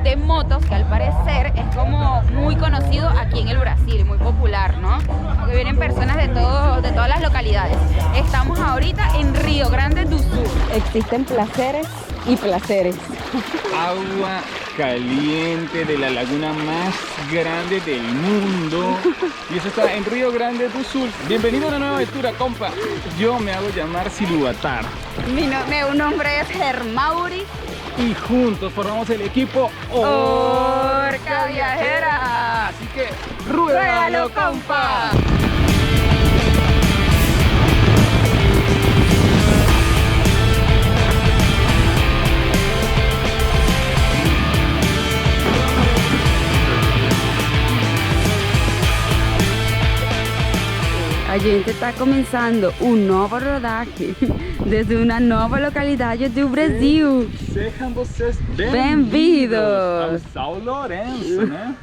de motos que al parecer es como muy conocido aquí en el Brasil, muy popular, ¿no? Que vienen personas de todas las localidades. Estamos ahorita en Río Grande do Sul. Existen placeres y placeres. Agua caliente de la laguna más grande del mundo. Y eso está en Río Grande do Sul. Bienvenido a una nueva aventura, compa. Yo me hago llamar Siluvatar. Mi nombre es Germauri. Y juntos formamos el equipo Orca Viajera. Así que ruédalo, compa. A gente está começando novo rodaje desde uma nova localidade do Brasil. Sejam vocês Bem-vindos ao São Lourenço, né?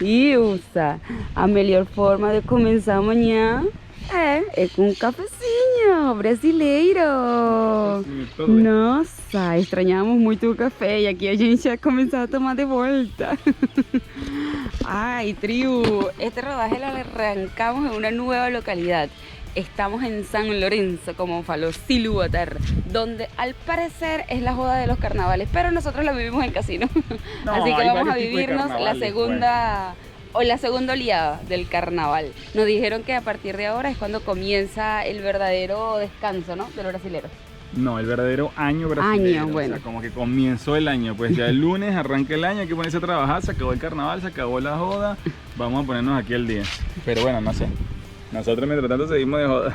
Ilsa, a melhor forma de começar amanhã é com um cafezinho brasileiro. Nossa, estranhamos muito o café e aqui a gente vai começar a tomar de volta. Ay, trío, este rodaje lo arrancamos en una nueva localidad. Estamos en San Lorenzo, como faló Siluvatar, donde al parecer es la joda de los carnavales, pero nosotros lo vivimos en casino. No, así que vamos a tipos de vivirnos la segunda oleada del carnaval. Nos dijeron que a partir de ahora es cuando comienza el verdadero descanso, ¿no? De los brasileros. No, el verdadero año brasileño. Bueno. O sea, como que comenzó el año. Pues ya el lunes arranca el año, hay que ponerse a trabajar, se acabó el carnaval, se acabó la joda. Vamos a ponernos aquí al día. Pero bueno, no sé. Nosotros mientras tanto seguimos de joda.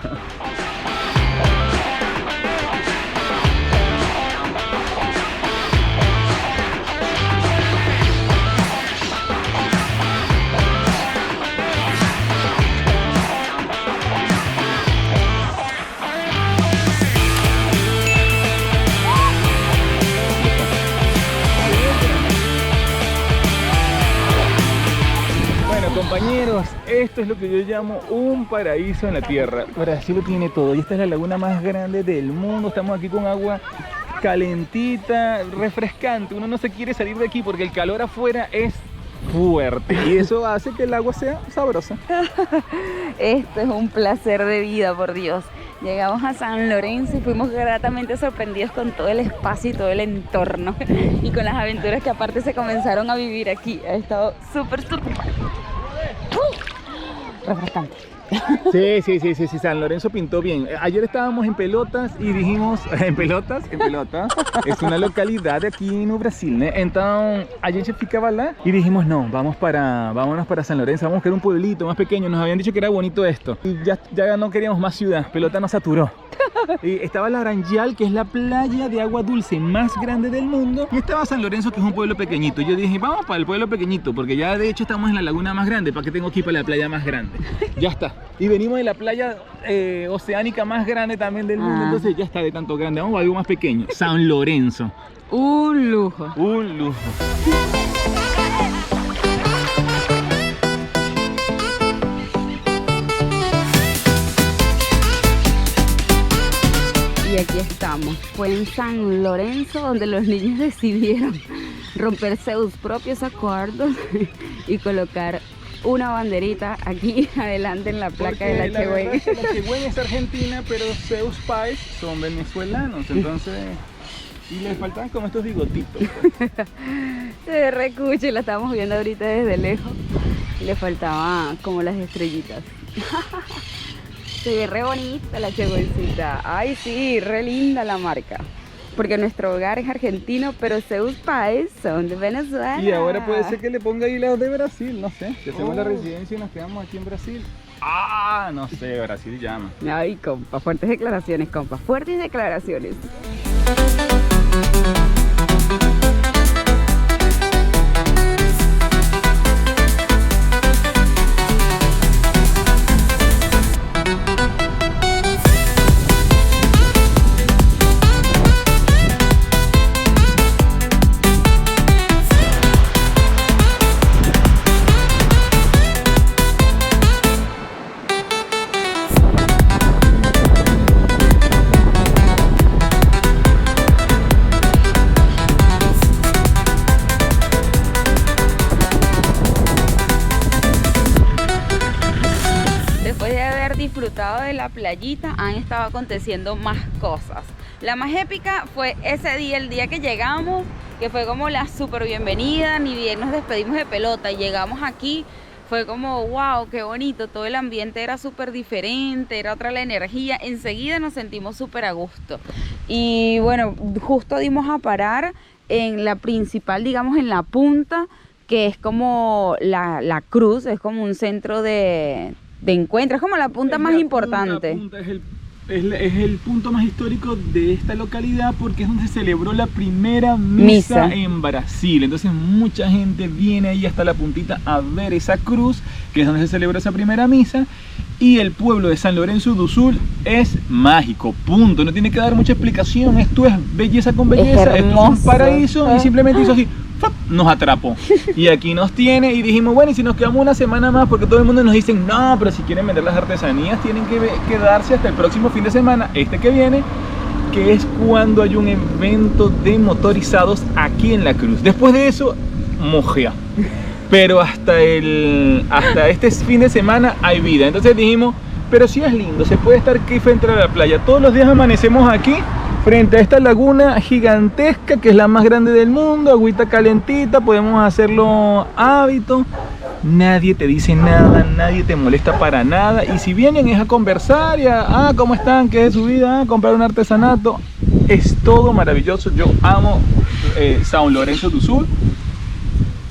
Compañeros, esto es lo que yo llamo un paraíso en la tierra. Brasil lo tiene todo y esta es la laguna más grande del mundo. Estamos aquí con agua calentita, refrescante. Uno no se quiere salir de aquí porque el calor afuera es fuerte y eso hace que el agua sea sabrosa. Esto es un placer de vida, por Dios. Llegamos a San Lorenzo y fuimos gratamente sorprendidos con todo el espacio y todo el entorno y con las aventuras que aparte se comenzaron a vivir aquí. Ha estado súper refrescante. Sí, San Lorenzo pintó bien. Ayer estábamos en Pelotas y dijimos, en Pelotas, es una localidad de aquí en Brasil, ¿no? Entonces, ayer se ficaba lá y dijimos, no, vámonos para San Lorenzo, vamos a buscar un pueblito más pequeño. Nos habían dicho que era bonito esto y ya no queríamos más ciudad. Pelotas nos saturó. Y estaba Laranjal, que es la playa de agua dulce más grande del mundo, y estaba San Lorenzo, que es un pueblo pequeñito. Yo dije, vamos para el pueblo pequeñito, porque ya de hecho estamos en la laguna más grande. ¿Para qué tengo que ir para la playa más grande? Ya está. Y venimos de la playa oceánica más grande también del mundo, entonces ya está de tanto grande. Vamos a algo más pequeño. San Lorenzo. Un lujo. Un lujo. Y aquí estamos, fue en San Lorenzo donde los niños decidieron romper sus propios acuerdos y colocar una banderita aquí adelante en la placa de la Chehuen. La Chehuen es argentina, pero sus pais son venezolanos, entonces... Y les faltan como estos bigotitos. Se ve recucho y la estamos viendo ahorita desde lejos. Y le faltaban como las estrellitas. Se ve re bonita la Chehuencita. Ay, sí, re linda la marca. Porque nuestro hogar es argentino, pero sus pais son de Venezuela. Y ahora puede ser que le ponga ahí los de Brasil, no sé. Que hacemos la residencia y nos quedamos aquí en Brasil. Ah, no sé, Brasil llama. Ay, compa, fuertes declaraciones, compa. Fuertes declaraciones. de la playita han estado aconteciendo más cosas. La más épica fue ese día, el día que llegamos, que fue como la súper bienvenida. Ni bien nos despedimos de Pelota y llegamos aquí, fue como wow, qué bonito, todo el ambiente era súper diferente, era otra la energía, enseguida nos sentimos súper a gusto. Y bueno, justo dimos a parar en la principal, digamos en la punta, que es como la cruz, es como un centro de encuentro, es como la punta más importante. Es el punto más histórico de esta localidad porque es donde se celebró la primera misa en Brasil. Entonces mucha gente viene ahí hasta la puntita a ver esa cruz, que es donde se celebró esa primera misa. Y el pueblo de San Lorenzo do Sul es mágico, punto. No tiene que dar mucha explicación. Esto es belleza con belleza, esto es un paraíso y simplemente hizo así. Nos atrapó y aquí nos tiene y dijimos bueno, y si nos quedamos una semana más, porque todo el mundo nos dice no, pero si quieren vender las artesanías tienen que quedarse hasta el próximo fin de semana, este que viene, que es cuando hay un evento de motorizados aquí en la cruz. Después de eso, mojea, pero hasta este fin de semana hay vida. Entonces dijimos, pero sí es lindo, se puede estar aquí frente a la playa, todos los días amanecemos aquí frente a esta laguna gigantesca que es la más grande del mundo, agüita calentita, podemos hacerlo hábito, nadie te dice nada, nadie te molesta para nada, y si vienen es a conversar y a, ¿cómo están? ¿Qué es su vida? A comprar un artesanato, es todo maravilloso, yo amo São Lourenço do Sul,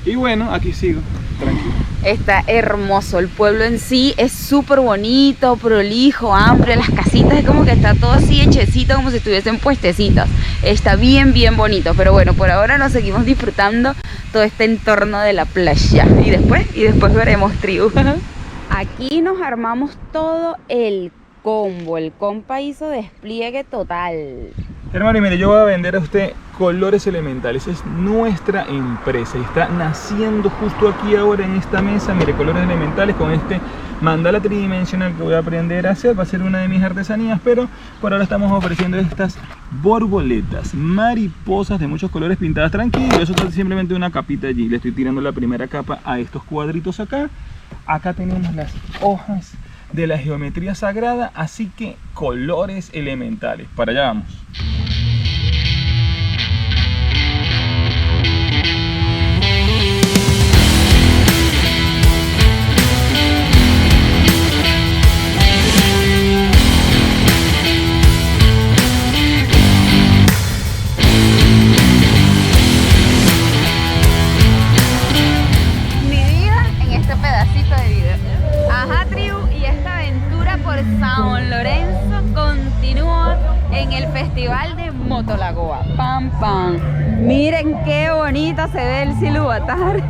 y bueno, aquí sigo, tranquilo. Está hermoso, el pueblo en sí es súper bonito, prolijo, amplio, las casitas es como que está todo así hechecito, como si estuviesen puestecitas. Está bien bonito, pero bueno, por ahora nos seguimos disfrutando todo este entorno de la playa. Y después veremos, tribu. Aquí nos armamos todo el combo, el compa hizo despliegue total. Hermano, y mire, yo voy a vender a usted Colores Elementales, es nuestra empresa y está naciendo justo aquí ahora en esta mesa. Mire, Colores Elementales con este mandala tridimensional que voy a aprender a hacer, va a ser una de mis artesanías, pero por ahora estamos ofreciendo estas borboletas, mariposas de muchos colores pintadas tranquilo. Eso es simplemente una capita allí, le estoy tirando la primera capa a estos cuadritos acá. Acá tenemos las hojas de la geometría sagrada, así que Colores Elementales, para allá vamos. São Lourenço continúa en el Festival de Motolagoa. Pam, pam. Miren qué bonita se ve el Silúbatar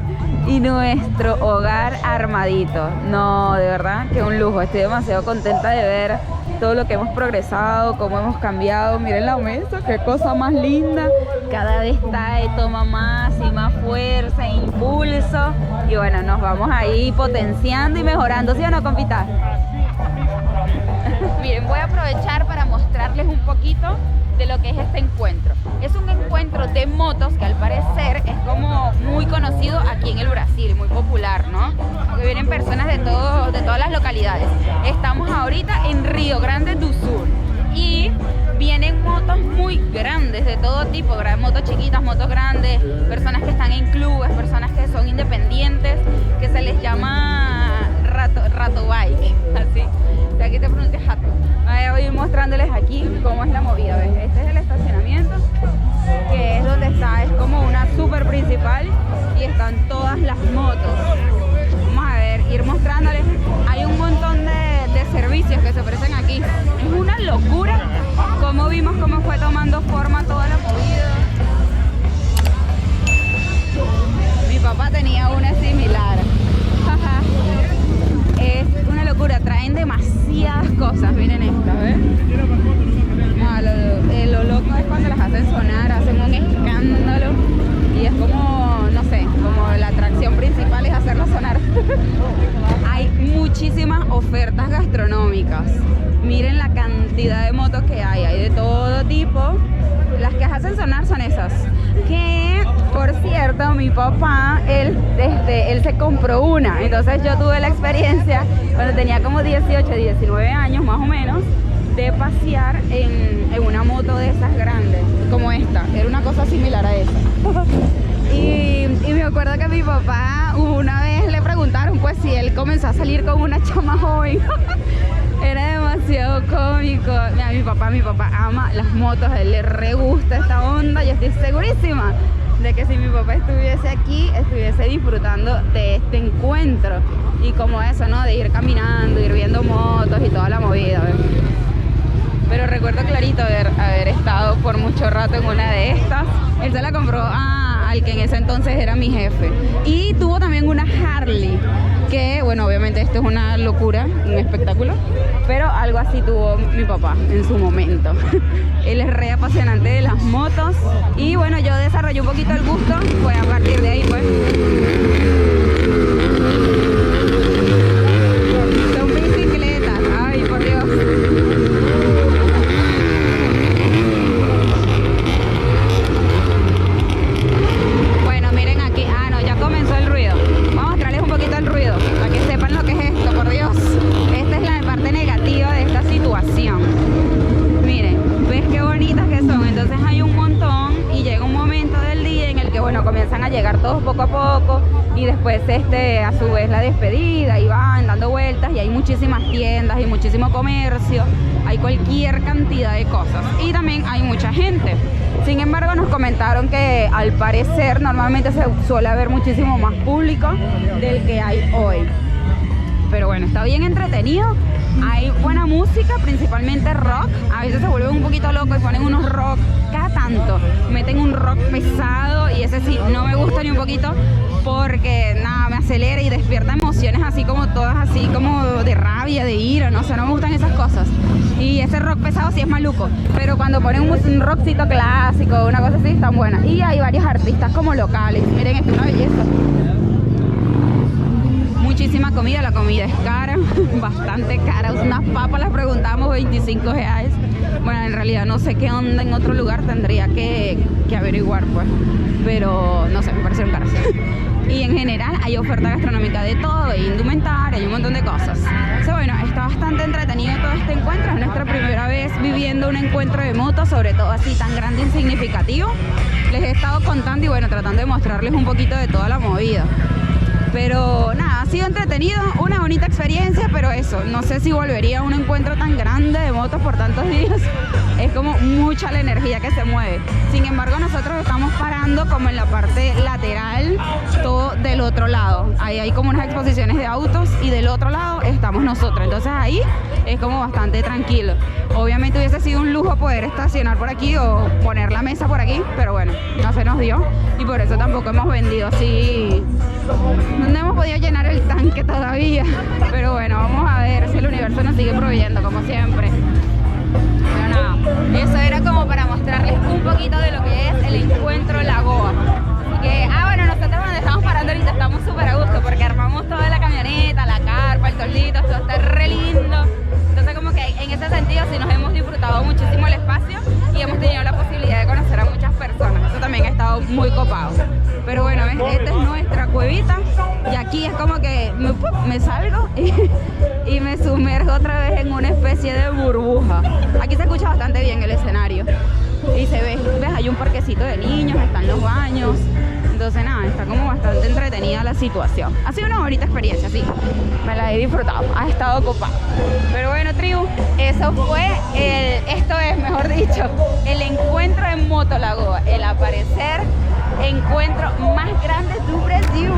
y nuestro hogar armadito. No, de verdad que un lujo. Estoy demasiado contenta de ver todo lo que hemos progresado, cómo hemos cambiado. Miren la mesa, qué cosa más linda. Cada vez toma más y más fuerza e impulso. Y bueno, nos vamos ahí potenciando y mejorando, ¿sí o no, compita? Miren, voy a aprovechar para mostrarles un poquito de lo que es este encuentro. Es un encuentro de motos que al parecer es como muy conocido aquí en el Brasil, muy popular, ¿no? Porque vienen personas de todas las localidades. Estamos ahorita en Río Grande do Sul y vienen motos muy grandes de todo tipo, motos chiquitas, motos grandes, personas que están en clubes, personas que son independientes, que se les llama rato bike, así. De aquí te pronuncias jato. Voy a ir mostrándoles aquí cómo es la movida. ¿Ves? Este es el estacionamiento, que es donde está, es como una super principal y están todas las motos. Vamos a ver, ir mostrándoles. Hay un montón de servicios que se ofrecen aquí. Es una locura cómo vimos cómo fue tomando forma toda la movida. Mi papá tenía una similar. Es una locura, traen demasiadas cosas, miren estas, ¿ves? Lo loco es cuando las hacen sonar, hacen un escándalo y es como, no sé, como la atracción principal es hacerlas sonar. Hay muchísimas ofertas gastronómicas, miren la cantidad de motos que hay de todo tipo. Las que hacen sonar son esas, que por cierto cierto, mi papá, él se compró una. Entonces yo tuve la experiencia cuando tenía como 18, 19 años más o menos, de pasear en una moto de esas grandes, como esta. Era una cosa similar a esa. Y me acuerdo que mi papá una vez le preguntaron pues si él comenzó a salir con una chama joven. Era demasiado cómico. Mira, mi papá ama las motos, a él le re gusta esta onda. Yo estoy segurísima de que si mi papá estuviese aquí, estuviese disfrutando de este encuentro. Y como eso, ¿no? De ir caminando, ir viendo motos y toda la movida, ¿ves? Pero recuerdo clarito haber estado por mucho rato en una de estas. Él se la compró al que en ese entonces era mi jefe. Y tuvo también una Harley, que bueno, obviamente esto es una locura, un espectáculo, pero algo así tuvo mi papá en su momento. Él es re apasionante de las motos y bueno, yo desarrollé un poquito el gusto, pues a partir de ahí pues. Son bicicletas, ay por Dios. Comienzan a llegar todos poco a poco y después a su vez la despedida y van dando vueltas y hay muchísimas tiendas y muchísimo comercio, hay cualquier cantidad de cosas y también hay mucha gente. Sin embargo, nos comentaron que al parecer normalmente se suele haber muchísimo más público del que hay hoy. Pero bueno, está bien entretenido, hay buena música, principalmente rock. A veces se vuelven un poquito locos y ponen unos rock, cada tanto meten un rock pesado y ese sí, no me gusta ni un poquito porque nada, me acelera y despierta emociones así como todas, así como de rabia, de ira, no sé, no me gustan esas cosas. Y ese rock pesado sí es maluco, pero cuando ponen un rockcito clásico, una cosa así, están buenas. Y hay varios artistas como locales, miren, esto es una belleza. Muchísima comida, la comida es cara, bastante cara. Unas papas las preguntamos 25 reales. Bueno, en realidad no sé qué onda en otro lugar, tendría que averiguar pues, pero no sé, me parecieron caras. Y en general hay oferta gastronómica de todo, hay indumentaria, hay un montón de cosas. Bueno, está bastante entretenido todo este encuentro, es nuestra primera vez viviendo un encuentro de motos, sobre todo así tan grande y significativo. Les he estado contando y bueno, tratando de mostrarles un poquito de toda la movida. Pero nada, ha sido entretenido, una bonita experiencia, pero eso, no sé si volvería a un encuentro tan grande de motos por tantos días. Es como mucha la energía que se mueve. Sin embargo, nosotros estamos parando como en la parte lateral, todo del otro lado. Ahí hay como unas exposiciones de autos y del otro lado estamos nosotros. Entonces ahí es como bastante tranquilo. Obviamente hubiese sido un lujo poder estacionar por aquí o poner la mesa por aquí, pero bueno, no se nos dio y por eso tampoco hemos vendido así. No hemos podido llenar el tanque todavía, pero bueno, vamos a ver si el universo nos sigue proveyendo como siempre. Pero nada, eso era como para mostrarles un poquito de lo que es el encuentro Lagoa. Así que, bueno, nosotros donde estamos parando ahorita estamos súper a gusto porque armamos toda la camioneta, la carpa, el tolito, todo está re lindo. Entonces como que en ese sentido sí nos hemos disfrutado muchísimo el espacio y hemos tenido la posibilidad de conocer a muchas personas. Eso también ha estado muy copado. Pero bueno, ¿ves? Esta es nuestra cuevita y aquí es como que me salgo y me sumerjo otra vez en una especie de burbuja. Aquí se escucha bastante bien el escenario y se ve, ¿ves? Hay un parquecito de niños, están los baños. Entonces nada, está como bastante entretenida la situación. Ha sido una bonita experiencia, sí. Me la he disfrutado, ha estado copada. Pero bueno, tribu, eso fue esto es, mejor dicho, el encuentro en Moto Lagoa. El aparecer encuentro más grande de Brasil.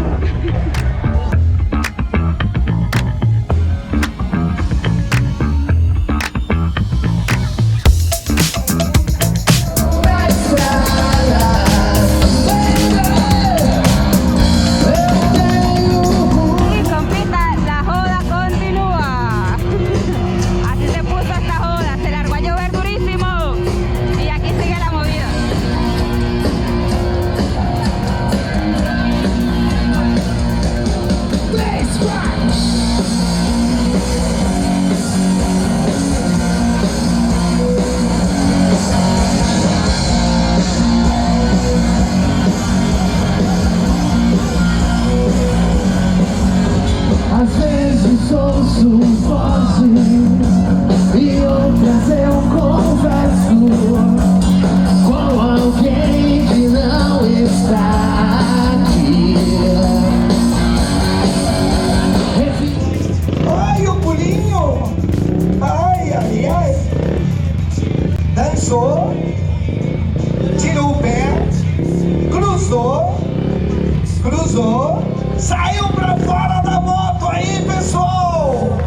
cruzou, saiu pra fora da moto aí, pessoal!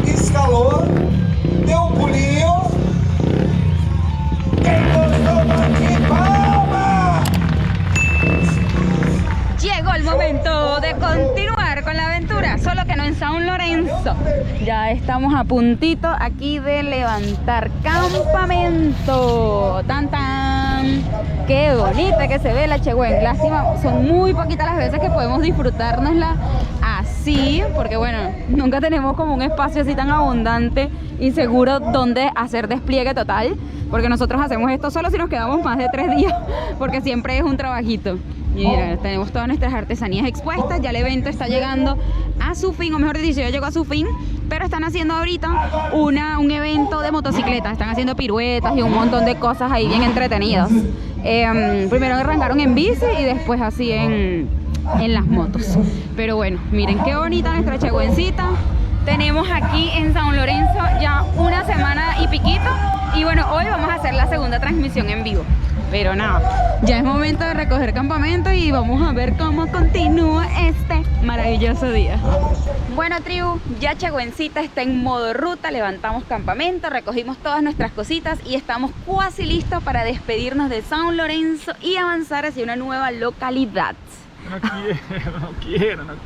Escalou, deu um pulinho. Quem gostou aqui, palma! Llegó el momento de continuar con la aventura, solo que no en San Lorenzo. Ya estamos a puntito aquí de levantar campamento. ¡Tan, tan! ¡Qué bonita que se ve la Chegüen! Lástima, son muy poquitas las veces que podemos disfrutárnosla así, porque bueno, nunca tenemos como un espacio así tan abundante y seguro donde hacer despliegue total, porque nosotros hacemos esto solo si nos quedamos más de 3 días, porque siempre es un trabajito. Y mira, tenemos todas nuestras artesanías expuestas, ya el evento está llegando a su fin, o mejor dicho, ya llegó a su fin, pero están haciendo ahorita un evento de motocicletas, están haciendo piruetas y un montón de cosas ahí bien entretenidas. Primero arrancaron en bici y después así en las motos. Pero bueno, miren qué bonita nuestra Chegüencita. Tenemos aquí en San Lorenzo ya una semana y piquito, y bueno, hoy vamos a hacer la segunda transmisión en vivo. Pero nada, ya es momento de recoger campamento y vamos a ver cómo continúa este maravilloso día. Bueno, tribu, ya Chegüencita está en modo ruta, levantamos campamento, recogimos todas nuestras cositas y estamos casi listos para despedirnos de San Lorenzo y avanzar hacia una nueva localidad. No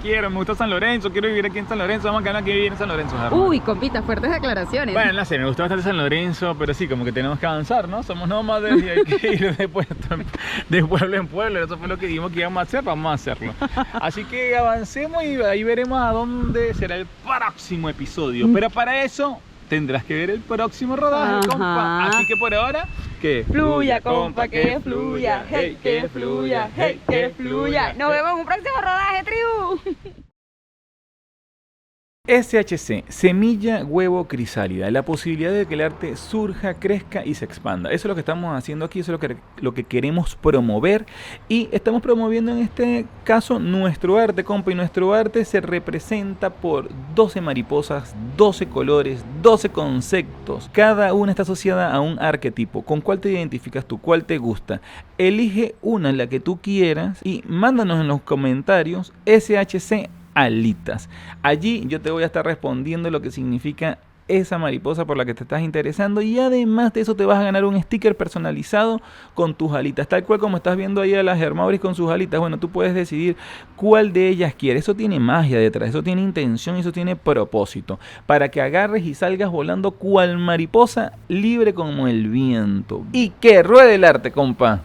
quiero, me gusta San Lorenzo, quiero vivir aquí en San Lorenzo, vamos a quedar aquí vivir en San Lorenzo. Uy, compita, fuertes declaraciones. Bueno, no sé, me gusta bastante San Lorenzo, pero sí, como que tenemos que avanzar, ¿no? Somos nómadas y hay que ir de pueblo en pueblo, eso fue lo que dijimos que íbamos a hacer, vamos a hacerlo. Así que avancemos y ahí veremos a dónde será el próximo episodio, pero para eso tendrás que ver el próximo rodaje, compa. Así que por ahora, que fluya, compa, que fluya, hey, que fluya, hey, que fluya. Nos vemos en un próximo rodaje, tribu. SHC, semilla, huevo, crisálida, la posibilidad de que el arte surja, crezca y se expanda. Eso es lo que estamos haciendo aquí, eso es lo que queremos promover, y estamos promoviendo en este caso nuestro arte, compa, y nuestro arte se representa por 12 mariposas, 12 colores, 12 conceptos. Cada una está asociada a un arquetipo. ¿Con cuál te identificas tú? ¿Cuál te gusta? Elige una, la que tú quieras, y mándanos en los comentarios SHC alitas. Allí yo te voy a estar respondiendo lo que significa esa mariposa por la que te estás interesando, y además de eso te vas a ganar un sticker personalizado con tus alitas, tal cual como estás viendo ahí a las Hermauris con sus alitas. Bueno, tú puedes decidir cuál de ellas quieres. Eso tiene magia detrás, eso tiene intención, eso tiene propósito, para que agarres y salgas volando cual mariposa, libre como el viento. Y que ruede el arte, compa.